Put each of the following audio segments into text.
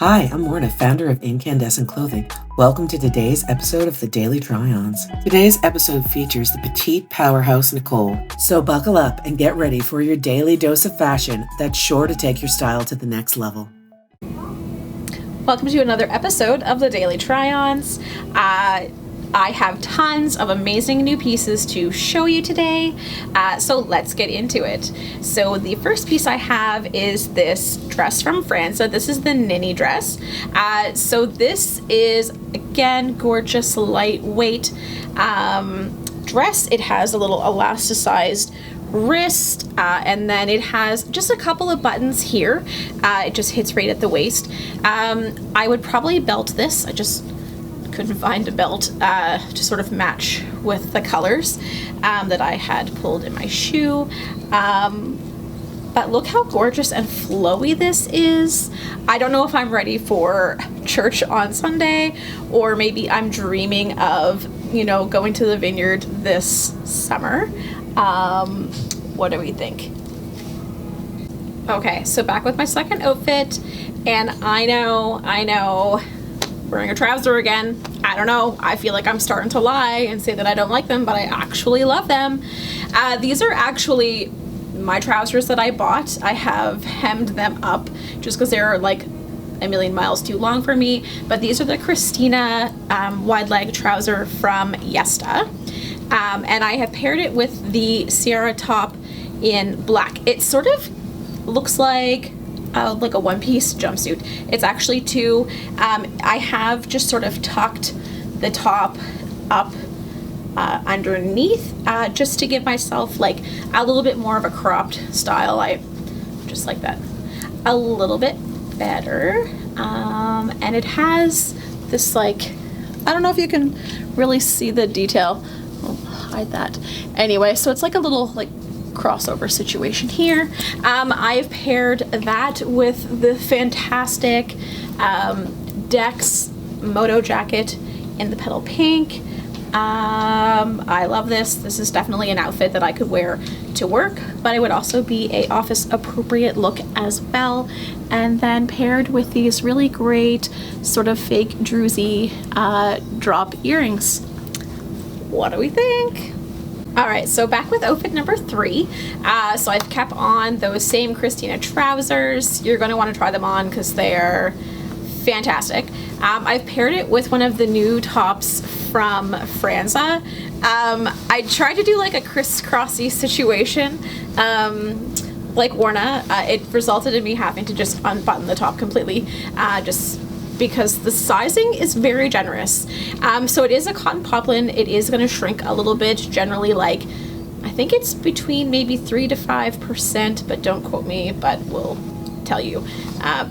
Hi, I'm Morna, founder of Incandescent Clothing. Welcome to today's episode of the Daily Try-Ons. Today's episode features the petite powerhouse Nichole. So buckle up and get ready for your daily dose of fashion that's sure to take your style to the next level. Welcome to another episode of the Daily Try-Ons. I have tons of amazing new pieces to show you today, so let's get into it. So the first piece I have is this dress from France. This is the Nini dress. So this is, again, gorgeous, lightweight dress. It has a little elasticized wrist, and then it has just a couple of buttons here. It just hits right at the waist. I would probably belt this. I just couldn't find a belt to sort of match with the colors that I had pulled in my shoe. But look how gorgeous and flowy this is. I don't know if I'm ready for church on Sunday, or maybe I'm dreaming of, going to the vineyard this summer. What do we think? Okay, so back with my second outfit, and I know, wearing a trouser again. I don't know, I feel like I'm starting to lie and say that I don't like them, but I actually love them. These are actually my trousers that I bought. I have hemmed them up just because they're like a million miles too long for me, but these are the Christina wide leg trouser from Yesta, and I have paired it with the Sierra top in black. It sort of looks like a one-piece jumpsuit. It's actually two. I have just sort of tucked the top up underneath just to give myself like a little bit more of a cropped style. I just like that a little bit better. And it has this, like, I don't know if you can really see the detail. I'll hide that. Anyway, so it's like a little like crossover situation here. I've paired that with the fantastic Dex Moto jacket in the petal pink. I love this. This is definitely an outfit that I could wear to work, but it would also be a office appropriate look as well. And then paired with these really great sort of fake dressy drop earrings. What do we think? All right, so back with outfit number 3. So I've kept on those same Christina trousers. You're going to want to try them on because they're fantastic. I've paired it with one of the new tops from Franza. I tried to do like a crisscrossy situation like Warna. It resulted in me having to just unbutton the top completely, just because the sizing is very generous. So it is a cotton poplin. It is going to shrink a little bit, generally, like, I think it's between maybe 3 to 5%, but don't quote me, but we'll tell you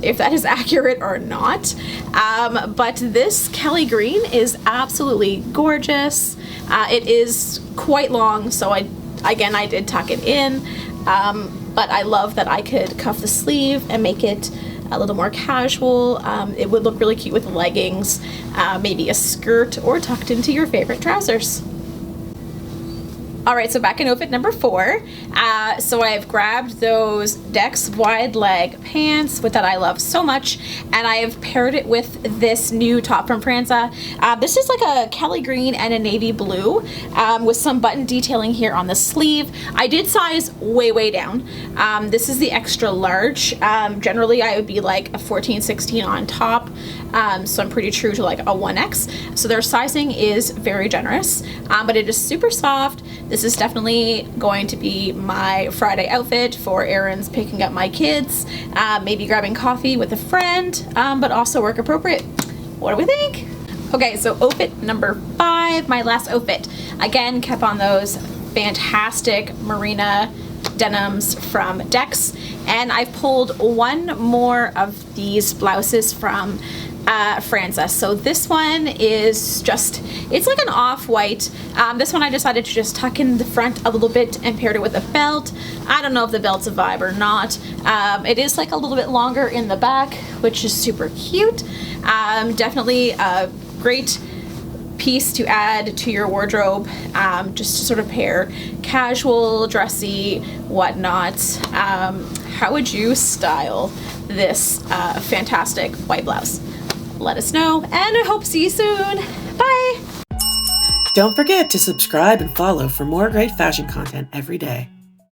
if that is accurate or not. But this Kelly green is absolutely gorgeous. It is quite long, so I did tuck it in, but I love that I could cuff the sleeve and make it a little more casual. It would look really cute with leggings, maybe a skirt, or tucked into your favorite trousers. All right, so back in outfit number 4. So I've grabbed those Dex wide leg pants that I love so much, and I have paired it with this new top from Franza. This is like a Kelly green and a navy blue with some button detailing here on the sleeve. I did size way down. This is the extra large. Generally, I would be like a 14, 16 on top, so I'm pretty true to like a 1X. So their sizing is very generous, but it is super soft. This is definitely going to be my Friday outfit for errands, picking up my kids, maybe grabbing coffee with a friend, but also work appropriate. What do we think? Okay, so outfit number 5, my last outfit. Again, kept on those fantastic Marina denims from Dex, and I've pulled one more of these blouses from Franza. So this one is just, it's like an off-white. This one I decided to just tuck in the front a little bit and paired it with a belt. I don't know if the belt's a vibe or not. It is like a little bit longer in the back, which is super cute. Definitely a great piece to add to your wardrobe, just to sort of pair casual, dressy, whatnot. How would you style this fantastic white blouse? Let us know, and I hope to see you soon. Bye! Don't forget to subscribe and follow for more great fashion content every day.